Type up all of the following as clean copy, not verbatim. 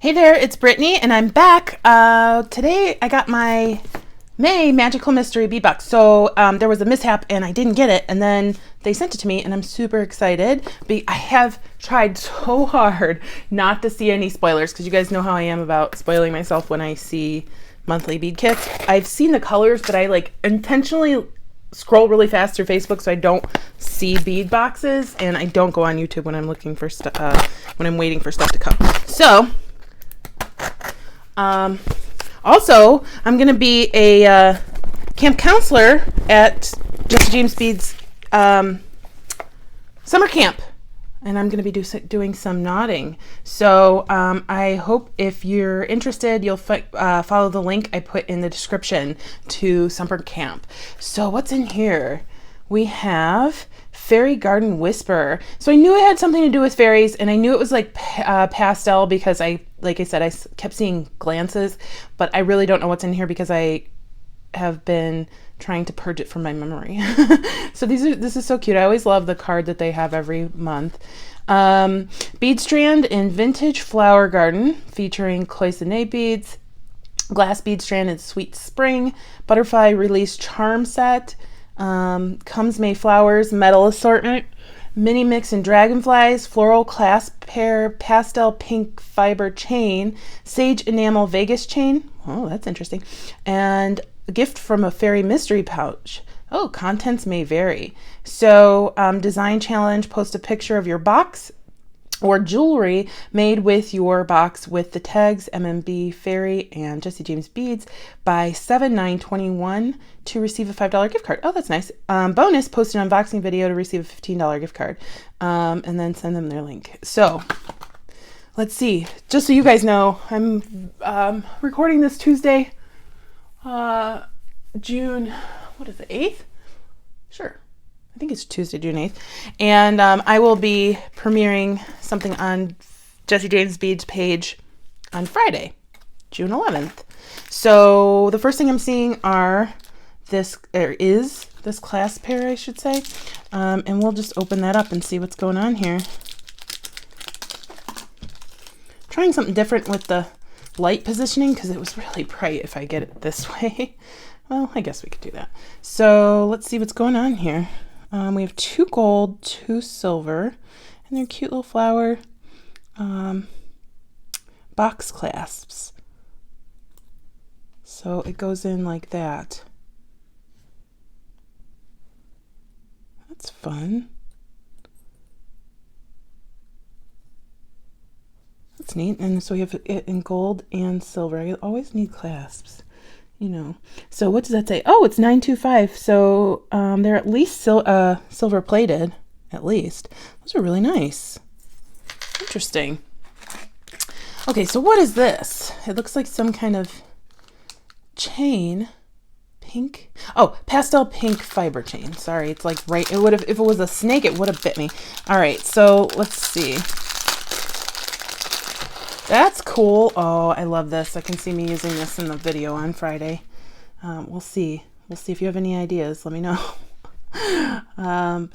Hey there, it's Brittany, and I'm back. Today I got my May Magical Mystery bead box. So there was a mishap and I didn't get it, and then they sent it to me, and I'm super excited. I have tried so hard not to see any spoilers, because you guys know how I am about spoiling myself when I see monthly bead kits. I've seen the colors, but I intentionally scroll really fast through Facebook so I don't see bead boxes, and I don't go on YouTube when I'm looking for stuff, when I'm waiting for stuff to come. So also, I'm going to be a camp counselor at Jesse James Bead's summer camp, and I'm going to be doing some knotting. So I hope if you're interested, you'll follow the link I put in the description to summer camp. So what's in here? We have Fairy Garden Whisper. So I knew it had something to do with fairies, and I knew it was like pastel because like I said, I kept seeing glances, but I really don't know what's in here because I have been trying to purge it from my memory. So this is so cute. I always love the card that they have every month. Bead strand in Vintage Flower Garden featuring cloisonné beads, glass bead strand in Sweet Spring, butterfly release charm set, Comes May Flowers metal assortment, mini mix in Dragonflies, floral clasp pair, pastel pink fiber chain, sage enamel Vegas chain. Oh, that's interesting. And a gift from a fairy mystery pouch. Oh, contents may vary. So design challenge, post a picture of your box or jewelry made with your box with the tags MMB Fairy and Jesse James Beads by 7/9/21 to receive a $5 gift card. Oh, that's nice. Bonus, post an unboxing video to receive a $15 gift card, and then send them their link. So let's see. Just so you guys know, I'm recording this Tuesday, June, what is it, 8th? Sure. I think it's Tuesday, June 8th. And I will be premiering something on Jesse James Beads page on Friday, June 11th. So the first thing I'm seeing is this clasp pair, I should say. And we'll just open that up and see what's going on here. Trying something different with the light positioning because it was really bright if I get it this way. Well, I guess we could do that. So let's see what's going on here. We have 2 gold, 2 silver, and they're cute little flower box clasps. So it goes in like that. That's fun. That's neat. And so we have it in gold and silver. I always need clasps. You know, so what does that say? Oh, it's 925. So they're at least silver plated, at least. Those are really nice. Interesting. Okay, so what is this? It looks like some kind of chain. Pink. Oh, pastel pink fiber chain. Sorry, it's like right. It would have, if it was a snake, it would have bit me. All right, so let's see. That's cool. Oh, I love this. I can see me using this in the video on Friday. We'll see. We'll see if you have any ideas. Let me know.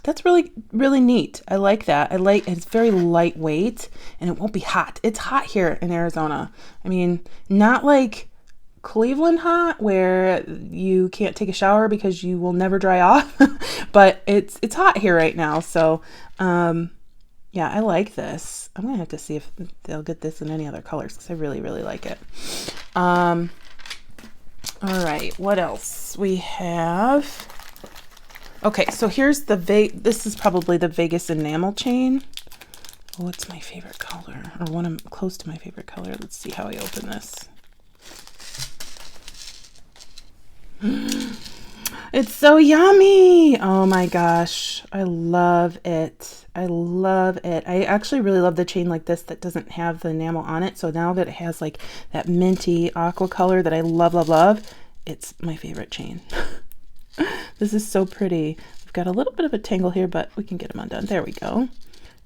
That's really, really neat. I like that. It's very lightweight and it won't be hot. It's hot here in Arizona. I mean, not like Cleveland hot where you can't take a shower because you will never dry off, but it's hot here right now. So, yeah, I like this. I'm gonna have to see if they'll get this in any other colors because I really, really like it. All right, what else we have? Okay, so here's this is probably the Vegas enamel chain. Oh, it's my favorite color, or one of close to my favorite color. Let's see how I open this. It's so yummy. Oh my gosh, I love it. I love it. I actually really love the chain like this that doesn't have the enamel on it. So now that it has like that minty aqua color that I love, love, love, it's my favorite chain. This is so pretty. We've got a little bit of a tangle here, but we can get them undone. There we go.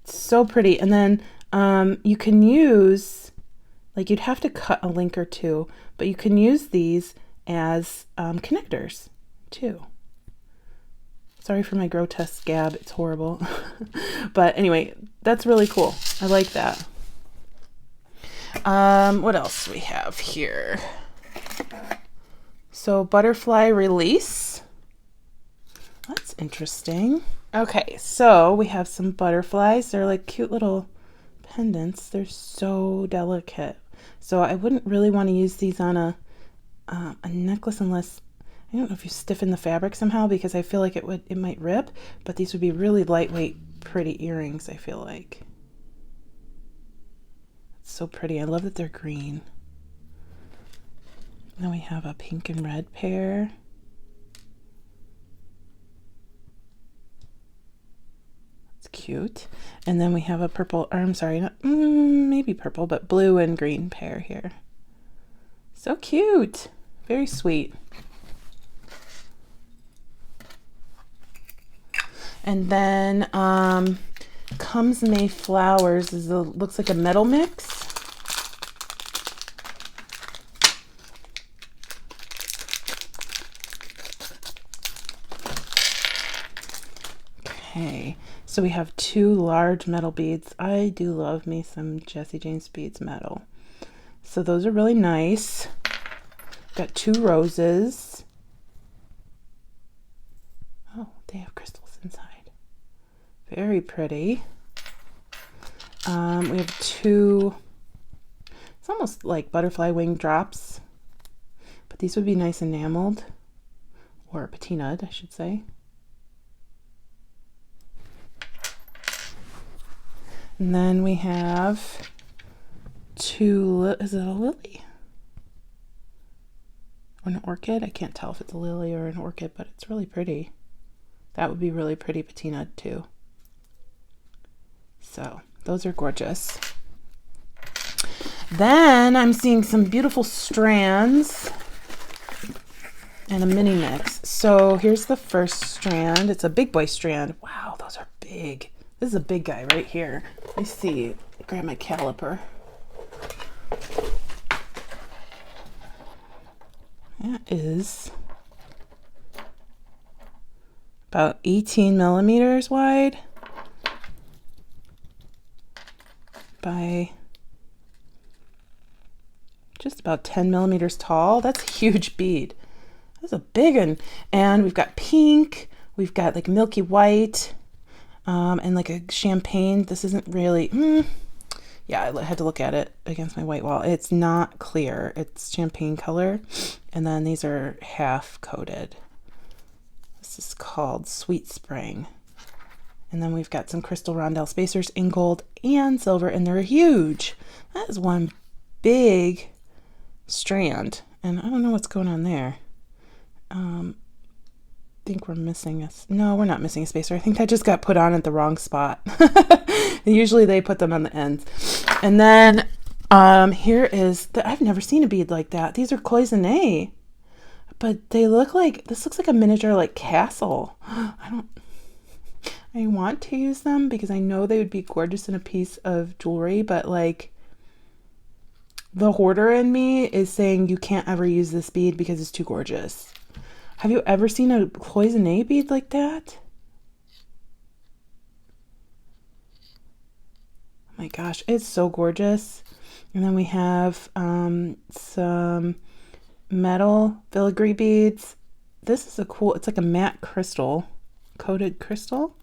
It's so pretty. And then you can use, like you'd have to cut a link or two, but you can use these as connectors too. Sorry for my grotesque gab, it's horrible. But anyway, that's really cool. I like that. What else do we have here? So butterfly release. That's interesting. Okay, so we have some butterflies. They're like cute little pendants. They're so delicate. So I wouldn't really want to use these on a necklace unless, I don't know if you stiffen the fabric somehow, because I feel like it might rip, but these would be really lightweight, pretty earrings, I feel like. It's so pretty. I love that they're green. Then we have a pink and red pair. It's cute. And then we have a purple, or I'm sorry, not, maybe purple, but blue and green pair here. So cute. Very sweet. And then Comes May Flowers looks like a metal mix. Okay, so we have 2 large metal beads. I do love me some Jessie James Beads metal. So those are really nice. Got 2 roses. Oh, they have crystals inside. Very pretty. We have 2, it's almost like butterfly wing drops, but these would be nice enameled, or patinaed, I should say. And then we have 2, is it a lily? Or an orchid? I can't tell if it's a lily or an orchid, but it's really pretty. That would be really pretty patinaed too. So those are gorgeous. Then I'm seeing some beautiful strands and a mini mix. So here's the first strand. It's a big boy strand. Wow, those are big. This is a big guy right here. Let me see. Grab my caliper. That is about 18 millimeters wide by just about 10 millimeters tall. That's a huge bead. That's a big one. And we've got pink, we've got like milky white, and like a champagne. This isn't really, yeah, I had to look at it against my white wall. It's not clear. It's champagne color. And then these are half coated. This is called Sweet Spring. And then we've got some crystal rondelle spacers in gold and silver, and they're huge. That is one big strand. And I don't know what's going on there. I think we're missing no, we're not missing a spacer. I think that just got put on at the wrong spot. Usually they put them on the ends. And then here is I've never seen a bead like that. These are cloisonne, but they look like, this looks like a miniature like castle. I want to use them because I know they would be gorgeous in a piece of jewelry, but like the hoarder in me is saying you can't ever use this bead because it's too gorgeous. Have you ever seen a cloisonne bead like that? Oh my gosh, it's so gorgeous. And then we have some metal filigree beads. This is a cool, it's like a matte crystal, coated crystal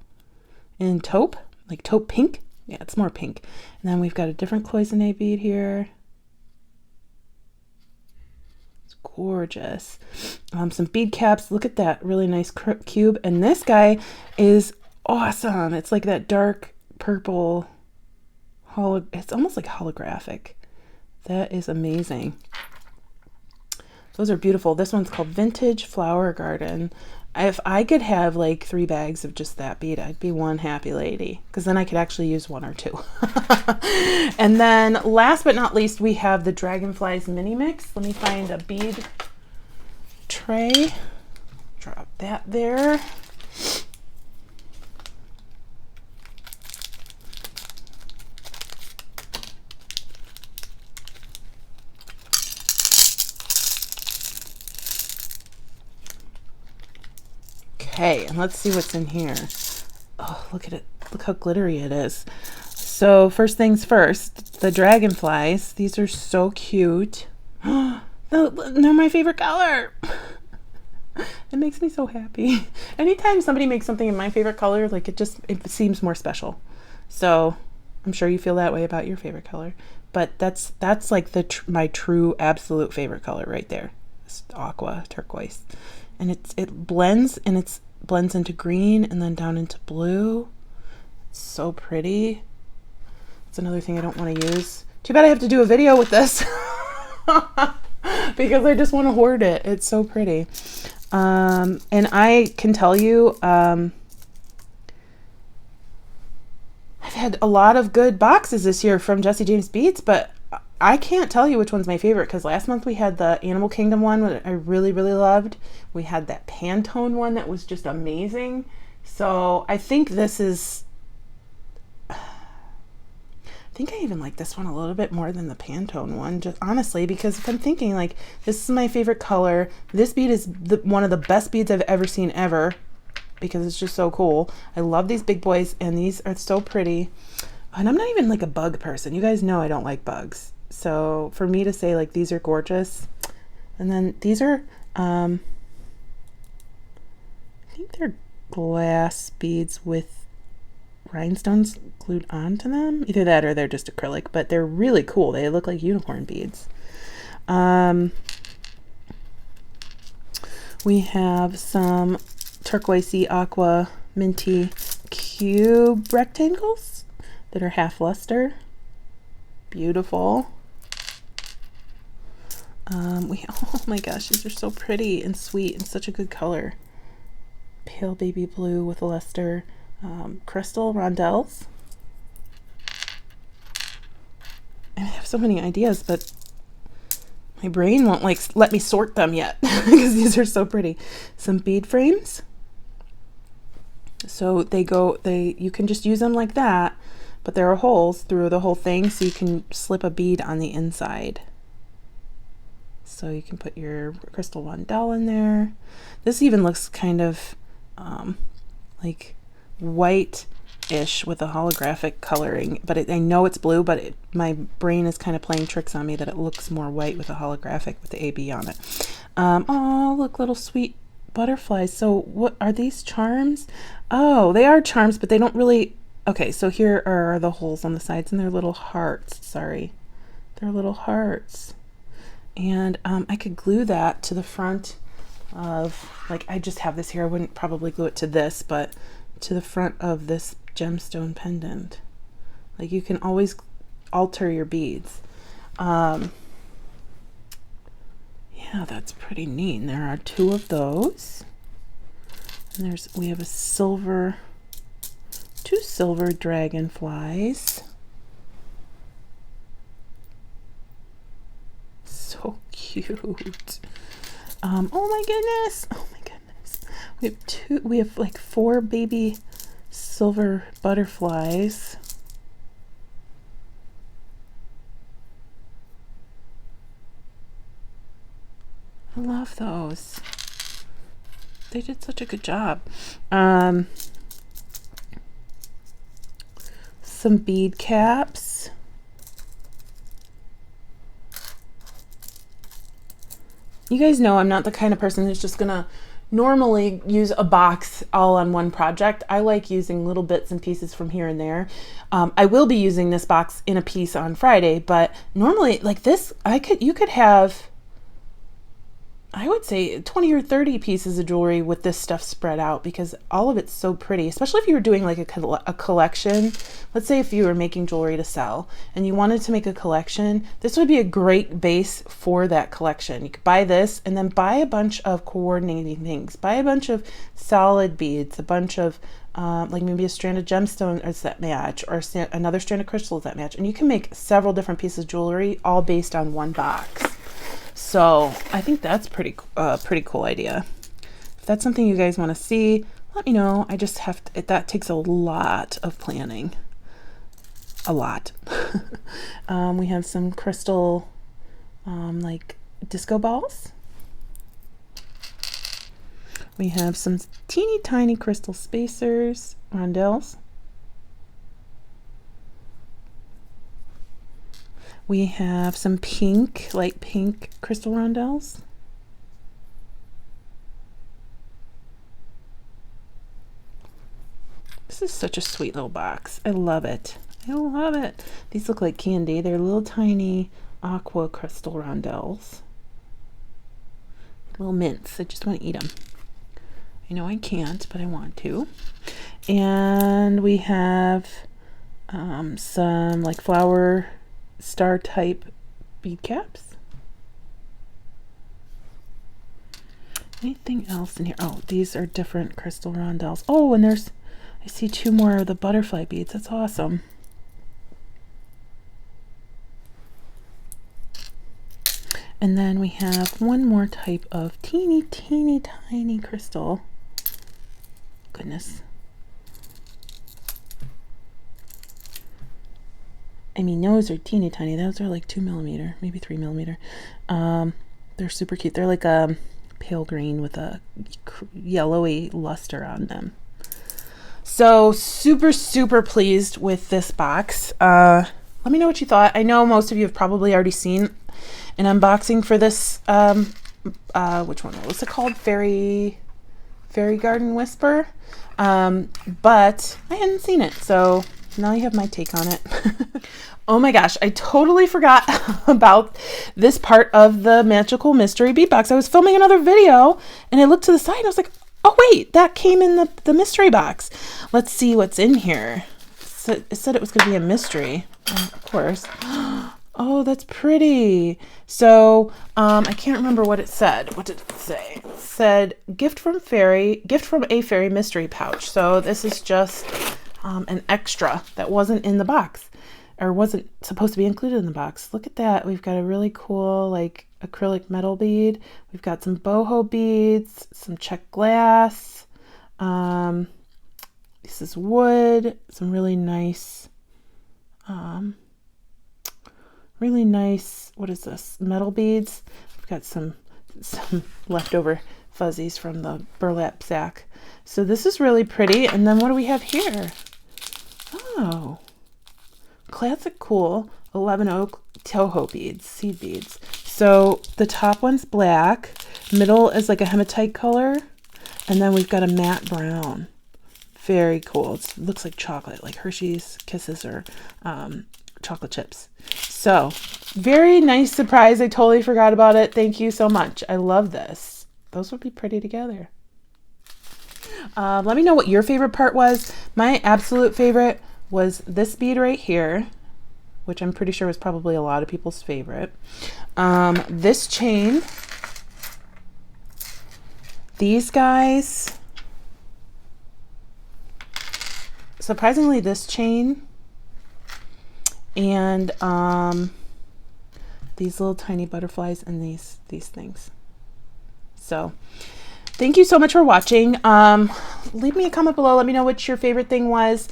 in taupe, like taupe pink. Yeah, it's more pink. And then we've got a different cloisonne bead here. Gorgeous. Some bead caps. Look at that really nice cube. And this guy is awesome. It's like that dark purple it's almost like holographic. That is amazing. Those are beautiful. This one's called Vintage Flower Garden. If I could have like 3 bags of just that bead, I'd be one happy lady, because then I could actually use 1 or 2. And then last but not least, we have the Dragonflies mini mix. Let me find a bead tray. Drop that there. Okay, and let's see what's in here. Oh, look at it. Look how glittery it is. So first things first, the Dragonflies. These are so cute. They're my favorite color. It makes me so happy. Anytime somebody makes something in my favorite color, like it seems more special. So I'm sure you feel that way about your favorite color. But that's like my true absolute favorite color right there. It's aqua turquoise. And it blends, and it blends into green and then down into blue. It's so pretty. It's another thing I don't want to use. Too bad I have to do a video with this. Because I just want to hoard it. It's so pretty. And I can tell you, I've had a lot of good boxes this year from Jesse James Beads, but I can't tell you which one's my favorite, because last month we had the Animal Kingdom one that I really, really loved. We had that Pantone one that was just amazing. So I think this is... I think I even like this one a little bit more than the Pantone one, just honestly, because if I'm thinking like, this is my favorite color. This bead is one of the best beads I've ever seen ever, because it's just so cool. I love these big boys, and these are so pretty. And I'm not even like a bug person. You guys know I don't like bugs. So for me to say like these are gorgeous. And then these are, I think they're glass beads with rhinestones glued onto them. Either that or they're just acrylic, but they're really cool. They look like unicorn beads. We have some turquoisey aqua minty cube rectangles that are half luster. Beautiful. Oh my gosh, these are so pretty and sweet and such a good color. Pale baby blue with luster. Crystal rondelles. I have so many ideas, but my brain won't like let me sort them yet because these are so pretty. Some bead frames. So you can just use them like that, but there are holes through the whole thing, so you can slip a bead on the inside. So you can put your crystal rondelle in there. This even looks kind of like white-ish with a holographic coloring, but I know it's blue, but my brain is kind of playing tricks on me that it looks more white with a holographic with the AB on it. Oh, look, little sweet butterflies. So what are these, charms? Oh, they are charms, but they don't really... Okay, so here are the holes on the sides, and they're little hearts. Sorry. They're little hearts. And I could glue that to the front of, like, I just have this here. I wouldn't probably glue it to this, but to the front of this gemstone pendant. Like, you can always alter your beads. Yeah, that's pretty neat. And there are 2 of those. And we have 2 silver dragonflies. So cute. Oh my goodness. Oh my goodness. We have like 4 baby silver butterflies. I love those. They did such a good job. Some bead caps. You guys know I'm not the kind of person who's just gonna normally use a box all on one project. I like using little bits and pieces from here and there. I will be using this box in a piece on Friday, but normally like this, you could have, I would say 20 or 30 pieces of jewelry with this stuff spread out, because all of it's so pretty, especially if you were doing like a collection. Let's say if you were making jewelry to sell and you wanted to make a collection, this would be a great base for that collection. You could buy this and then buy a bunch of coordinating things. Buy a bunch of solid beads, a bunch of like maybe a strand of gemstones that match, or another strand of crystals that match. And you can make several different pieces of jewelry all based on one box. So I think that's pretty cool idea. If that's something you guys want to see, let me know. I just have to, that takes a lot of planning. A lot. We have some crystal like disco balls. We have some teeny tiny crystal spacers, rondelles. We have some pink, light pink crystal rondelles. This is such a sweet little box. I love it. I love it. These look like candy. They're little tiny aqua crystal rondelles. Little mints. I just want to eat them. I know I can't, but I want to. And we have some like flower star type bead caps. Anything else in here? Oh, these are different crystal rondelles. Oh, and there's, I see 2 more of the butterfly beads. That's awesome. And then we have one more type of teeny, teeny, tiny crystal. Goodness. I mean, those are teeny tiny. Those are like 2 millimeter, maybe 3 millimeter. They're super cute. They're like a pale green with a yellowy luster on them. So super, super pleased with this box. Let me know what you thought. I know most of you have probably already seen an unboxing for this. Which one was it called? Fairy Garden Whisper. But I hadn't seen it, so now you have my take on it. Oh my gosh, I totally forgot about this part of the Magical Mystery Bead Box. I was filming another video and I looked to the side and I was like, oh wait, that came in the mystery box. Let's see what's in here. So it said it was going to be a mystery, of course. Oh, that's pretty. So I can't remember what it said. What did it say? It said gift from a fairy mystery pouch. So this is just an extra that wasn't in the box, or wasn't supposed to be included in the box. Look at that. We've got a really cool like acrylic metal bead. We've got some boho beads, some check glass. This is wood, some really nice, what is this? Metal beads. We've got some leftover fuzzies from the burlap sack. So this is really pretty. And then what do we have here? Oh, classic cool 11 oak Toho beads, seed beads. So the top one's black, middle is like a hematite color, and then we've got a matte brown. Very cool. It looks like chocolate, like Hershey's Kisses or chocolate chips. So very nice surprise. I totally forgot about it. Thank you so much. I love this. Those would be pretty together. Let me know what your favorite part was. My absolute favorite was this bead right here, which I'm pretty sure was probably a lot of people's favorite. This chain, these guys, surprisingly this chain, and these little tiny butterflies and these things. So thank you so much for watching. Leave me a comment below. Let me know what your favorite thing was.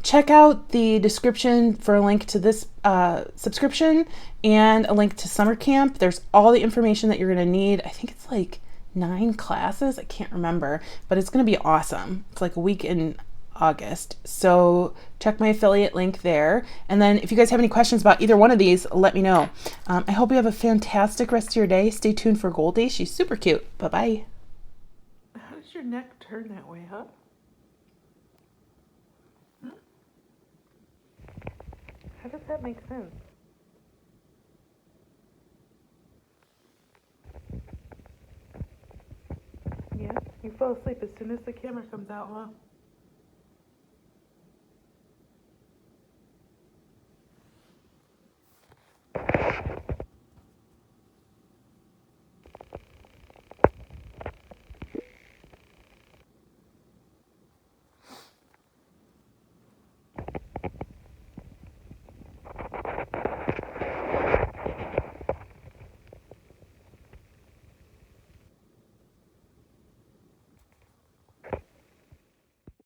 Check out the description for a link to this subscription and a link to summer camp. There's all the information that you're going to need. I think it's like 9 classes. I can't remember, but it's going to be awesome. It's like a week in August. So check my affiliate link there. And then if you guys have any questions about either one of these, let me know. I hope you have a fantastic rest of your day. Stay tuned for Goldie. She's super cute. Bye-bye. How does your neck turn that way, huh? How does that make sense? Yeah, you fall asleep as soon as the camera comes out, huh?